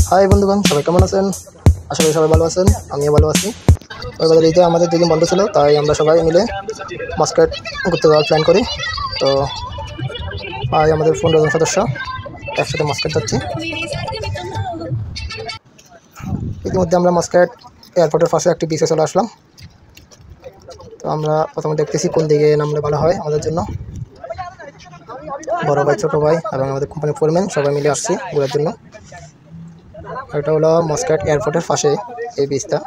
High বন্ধুগণ, সবাই কেমন আছেন? আশা করি সবাই ভালো আছেন, আমিও ভালো আছি। ওইবার দিতে আমাদের দুদিন বন্ধ ছিল, তাই আমরা সবাই মিলে মাস্কাট ঘুরতে যাওয়ার প্ল্যান করি। তো আজ আমাদের 15 জন সদস্য একসাথে মাস্কাট যাচ্ছি। ইতিমধ্যে আমরা মাস্কাট এয়ারপোর্টের পাশে একটি বিচে চলে আসলাম। তো আমরা প্রথমে দেখতেছি কোন দিকে নামলে ভালো হয় আমাদের জন্য। বড় ভাই, ছোটো ভাই এবং আমাদের কোম্পানির ফোরম্যান সবাই মিলে আসছি ঘোরার জন্য। এটা হলো মাস্কাট এয়ারপোর্টের পাশে এই বিচটা,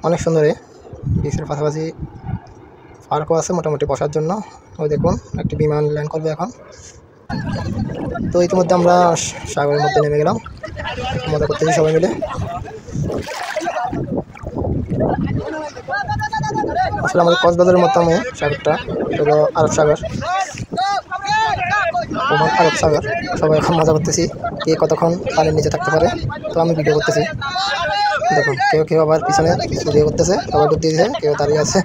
অনেক সুন্দর। বিচের পাশাপাশি পার্কও আছে মোটামুটি বসার জন্য। ওই দেখুন একটি বিমান ল্যান্ড করবে এখন। তো ইতিমধ্যে আমরা সাগরের মধ্যে নেমে গেলাম, মজা করতেছি সবাই মিলে। আসলে আমাদের কক্সবাজারের মতো সাগরটা হলো আরব সাগর, আরব সাগর। সবাই এখন মজা করতেছি কে কতক্ষণ পানির নিচে থাকতে পারে। তো আমি ভিডিও করতেছি, দেখুন কেউ কেউ আবার পিছনে ভিডিও করতেছে, সবাই ডুব দিয়েছে, কেউ দাঁড়িয়ে আছে।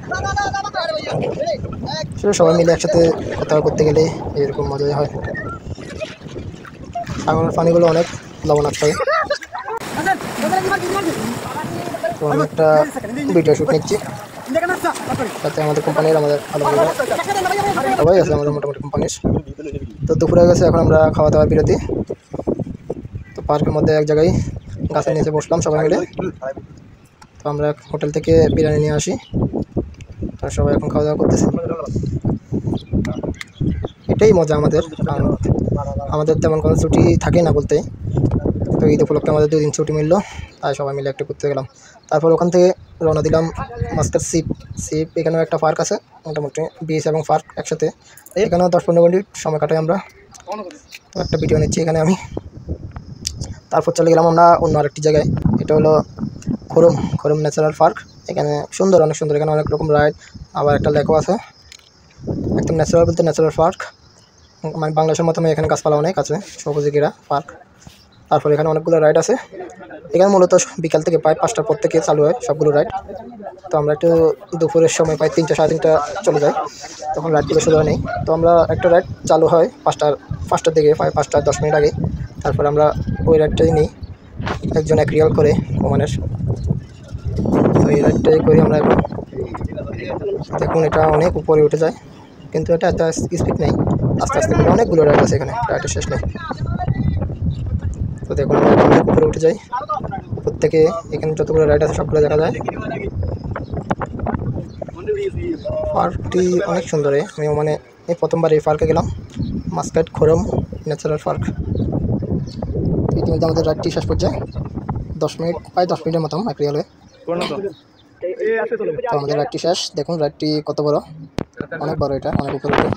সবাই মিলে একসাথে কোথাও করতে গেলে এরকম মজাই হয়। সাগরের পানিগুলো অনেক লবণাক্ত। তো আমি একটা ভিডিও শ্যুট নিচ্ছি, তাতে আমাদের কোম্পানির আমাদের সবাই আছে আমাদের মোটামুটি কোম্পানির। তো দুপুরে গেছে, এখন আমরা খাওয়া দাওয়ার বিরতি। তো পার্কের মধ্যে এক জায়গায় গাছের নিচে বসলাম সবাই মিলে। তো আমরা হোটেল থেকে বিরিয়ানি নিয়ে আসি, তো সবাই এখন খাওয়া দাওয়া করতেছি। এটাই মজা আমাদের, আমাদের তেমন কোনো ছুটি থাকে না বলতে। তো ঈদ উপলক্ষে আমাদের 2 দিন ছুটি মিললো, তাই সবাই মিলে একটু ঘুরতে গেলাম। তারপর ওখান থেকে রওনা দিলাম মাস্কাট সিপ। এখানেও একটা পার্ক আছে, মোটামুটি বিচ এবং পার্ক একসাথে। এখানেও 10-15 মিনিট সময় কাটাই আমরা। তো একটা ভিডিও নিচ্ছি এখানে আমি। তারপর চলে গেলাম আমরা অন্য আরেকটি জায়গায়, এটা হলো খরম ন্যাচারাল পার্ক। এখানে সুন্দর, অনেক সুন্দর। এখানে অনেক রকম রাইড, আবার একটা লেকও আছে। একদম ন্যাচারাল বলতে ন্যাচারাল পার্ক, মানে বাংলাদেশের মতো এখানে গাছপালা অনেক আছে, সবুজে ঘেরা পার্ক। তারপর এখানে অনেকগুলো রাইড আছে। এখানে মূলত বিকাল থেকে প্রায় 5টার পর থেকে চালু হয় সবগুলো রাইড। তো আমরা একটু দুপুরের সময় প্রায় 3টা, 3:30 চলে যাই, তখন রাইডগুলো শুরু হয় নেই। তো আমরা একটা রাইড চালু হয় 5টার দিকে, প্রায় 5টা 10 মিনিট আগে। তারপর আমরা ওই রাইডটাই নিই, একজন এক রিয়াল করে ওমানের। তো এই রাইডটাই করি আমরা এখন। দেখুন এটা অনেক উপরে উঠে যায়, কিন্তু এটা এত স্পিড নেই, আস্তে আস্তে করে অনেকগুলো রাইড আছে এখানে, রাইডের শেষ নেই। তো দেখুন আমরা অনেক উপরে উঠে যাই, প্রত্যেকে এখানে যতগুলো রাইড আছে সবগুলো দেখা যায়। পার্কটি অনেক সুন্দর। আমি মানে এই প্রথমবার এই পার্কে গেলাম, মাস্কাট খরম ন্যাচারাল পার্ক। ইতিমধ্যে আমাদের রাইডটি শেষ পর্যায়ে 10 মিনিট, প্রায় 10 মিনিটের মতন এক রিয়ালে। তো আমাদের রাইডটি শেষ। দেখুন রাইডটি কত বড়, অনেক বড়, এটা অনেক উপরে উঠে।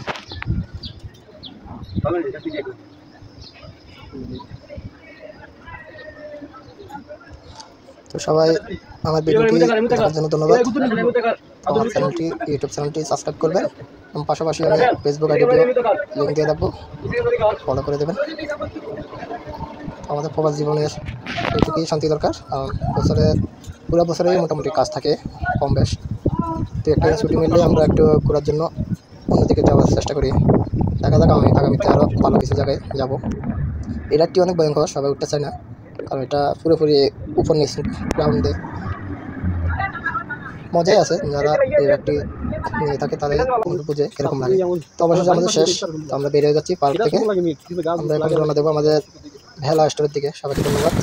তো সবাই আমার ভিডিওটি দেখার জন্য ধন্যবাদ। আমার চ্যানেলটি, ইউটিউব চ্যানেলটি সাবস্ক্রাইব করবেন এবং পাশাপাশি আমি ফেসবুক আইডিটিও লিঙ্ক দিয়ে রাখবো, ফলো করে দেবেন। আমাদের প্রবাস জীবনের এইটুকুই শান্তি দরকার। পুরো বছরেই মোটামুটি কাজ থাকে কম বেশ। তো একটা ছুটি মিললে আমরা একটু ঘোরার জন্য অন্যদিকে যাওয়ার চেষ্টা করি। দেখা যাক আগামীতে আরও ভালো কিছু জায়গায় যাব। এই রাইডটি অনেক ভয়ঙ্কর, সবাই উঠতে চায় না, কারণ এটা পুরোপুরি উপর নিচ গ্রাউন্ডে। মজাই আছে, যারা এই রাইডটি নিয়ে থাকে তারাই বুঝে কীরকম লাগে। তো অবশেষে আমাদের শেষ। তো আমরা বেরিয়ে যাচ্ছি পার্ক থেকে। আমরা এখন রওনা দেবো আমাদের ভেলা স্টোরের দিকে। সবাইকে ধন্যবাদ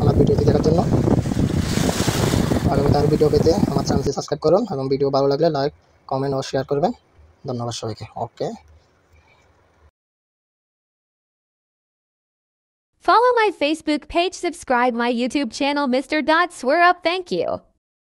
আমার ভিডিওটি দেখার জন্য। আগামীতে আর ভিডিও পেতে আমার চ্যানেলটি সাবস্ক্রাইব করুন এবং ভিডিও ভালো লাগলে লাইক, কমেন্ট ও শেয়ার করবেন। ধন্যবাদ সবাইকে। ওকে। Follow my Facebook page, subscribe my YouTube channel, Mr. Swear Up. Thank you.